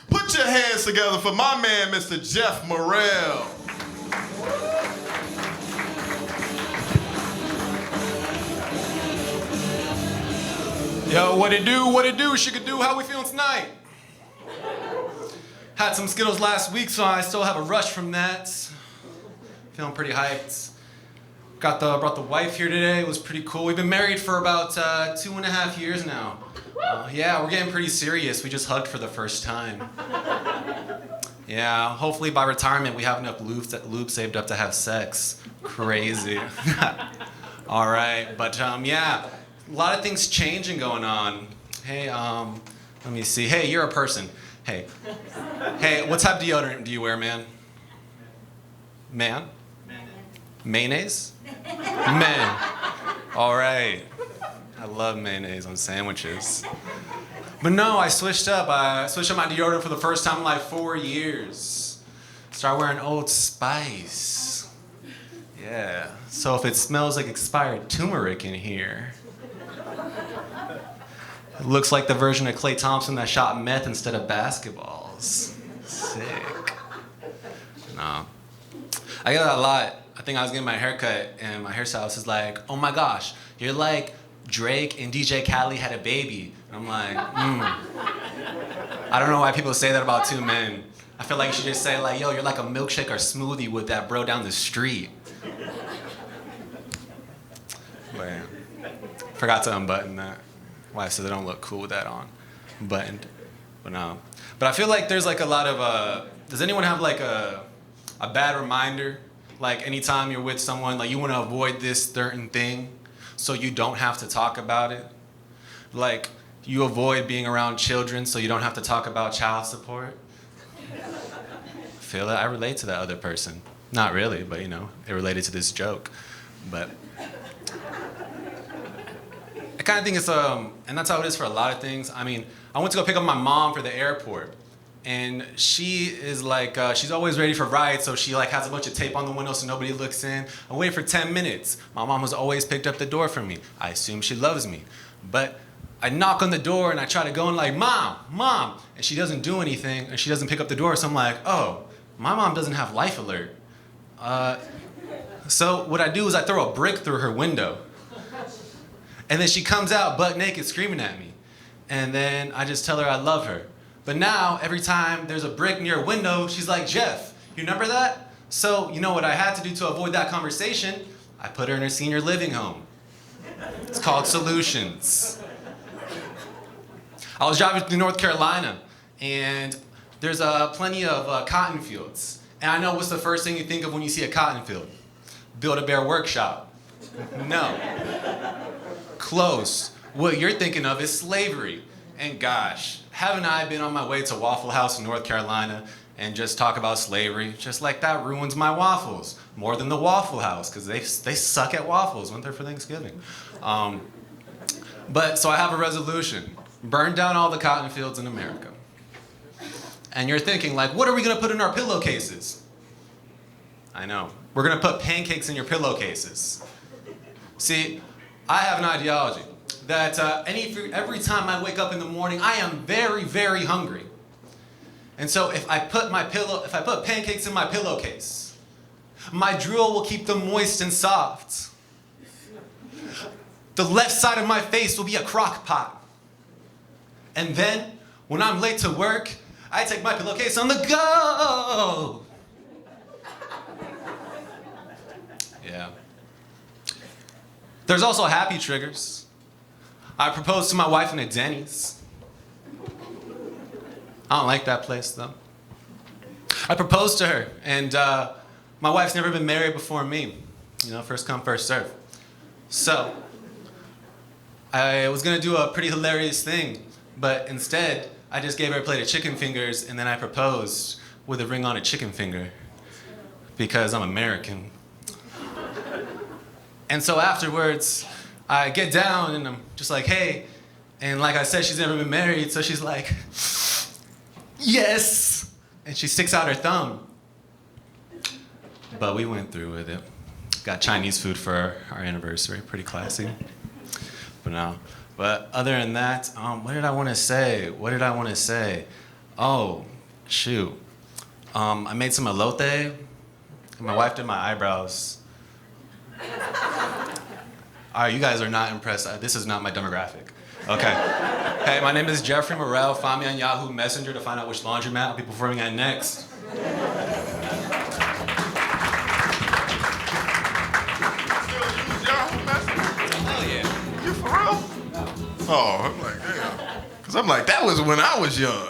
Put your hands together for my man, Mr. Jeff Morrell. Yo, what it do, Shikadoo, how we feeling tonight? Had some Skittles last week, so I still have a rush from that. Feeling pretty hyped. Brought the wife here today, it was pretty cool. We've been married for about 2.5 years now. Yeah, we're getting pretty serious. We just hugged for the first time. Yeah, hopefully by retirement we have enough lube saved up to have sex. Crazy. All right, but yeah, a lot of things changing going on. Hey, let me see. Hey, you're a person. Hey, what type of deodorant do you wear, man? Man? Mayonnaise? Man. All right. I love mayonnaise on sandwiches. But no, I switched up. I switched up my deodorant for the first time in like 4 years. Started wearing Old Spice. Yeah. So if it smells like expired turmeric in here, it looks like the version of Klay Thompson that shot meth instead of basketballs. Sick. No. I get that a lot. I think I was getting my haircut and my hairstylist is like, oh my gosh, you're like Drake and DJ Khaled had a baby. And I'm like, I don't know why people say that about two men. I feel like you should just say like, yo, you're like a milkshake or smoothie with that bro down the street. But yeah. Forgot to unbutton that. Wife says I don't look cool with that on. Buttoned. But no. But I feel like there's like a lot of, does anyone have like a bad reminder? Like anytime you're with someone, like you want to avoid this certain thing so you don't have to talk about it. Like you avoid being around children so you don't have to talk about child support. Feel it? I relate to that other person. Not really, but you know, it related to this joke. But I kind of think it's, and that's how it is for a lot of things. I mean, I went to go pick up my mom for the airport. And she is like, she's always ready for rides, so she like has a bunch of tape on the window so nobody looks in. I wait for 10 minutes. My mom has always picked up the door for me. I assume she loves me. But I knock on the door and I try to go in like, Mom, and she doesn't do anything and she doesn't pick up the door, so I'm like, oh, my mom doesn't have life alert. So what I do is I throw a brick through her window. And then she comes out butt naked screaming at me. And then I just tell her I love her. But now, every time there's a brick near a window, she's like, Jeff, you remember that? So, you know what I had to do to avoid that conversation? I put her in her senior living home. It's called Solutions. I was driving through North Carolina, and there's plenty of cotton fields. And I know what's the first thing you think of when you see a cotton field? Build-A-Bear Workshop. No. Close. What you're thinking of is slavery. And gosh, haven't I been on my way to Waffle House in North Carolina and just talk about slavery? Just like that ruins my waffles. More than the Waffle House, because they suck at waffles, went there for Thanksgiving. But so I have a resolution. Burn down all the cotton fields in America. And you're thinking like, what are we gonna put in our pillowcases? I know. We're gonna put pancakes in your pillowcases. See, I have an ideology that every time I wake up in the morning, I am very, very hungry. And so if I put pancakes in my pillowcase, my drool will keep them moist and soft. The left side of my face will be a crock pot. And then, when I'm late to work, I take my pillowcase on the go. Yeah. There's also happy triggers. I proposed to my wife in a Denny's. I don't like that place, though. I proposed to her, and my wife's never been married before me. You know, first come, first serve. So, I was gonna do a pretty hilarious thing, but instead, I just gave her a plate of chicken fingers, and then I proposed with a ring on a chicken finger, because I'm American. And so afterwards, I get down and I'm just like, hey, and like I said, she's never been married, so she's like, yes, and she sticks out her thumb. But we went through with it. Got Chinese food for our anniversary, pretty classy. But no, but other than that, what did I want to say? Oh, Shoot. I made some elote, and my wife did my eyebrows. All right, you guys are not impressed. This is not my demographic. Okay. Hey, my name is Jeffrey Morel. Find me on Yahoo Messenger to find out which laundromat I'll be performing at next. Yahoo Messenger? Hell yeah. You for real? Oh, I'm like, damn. Because I'm like, that was when I was young.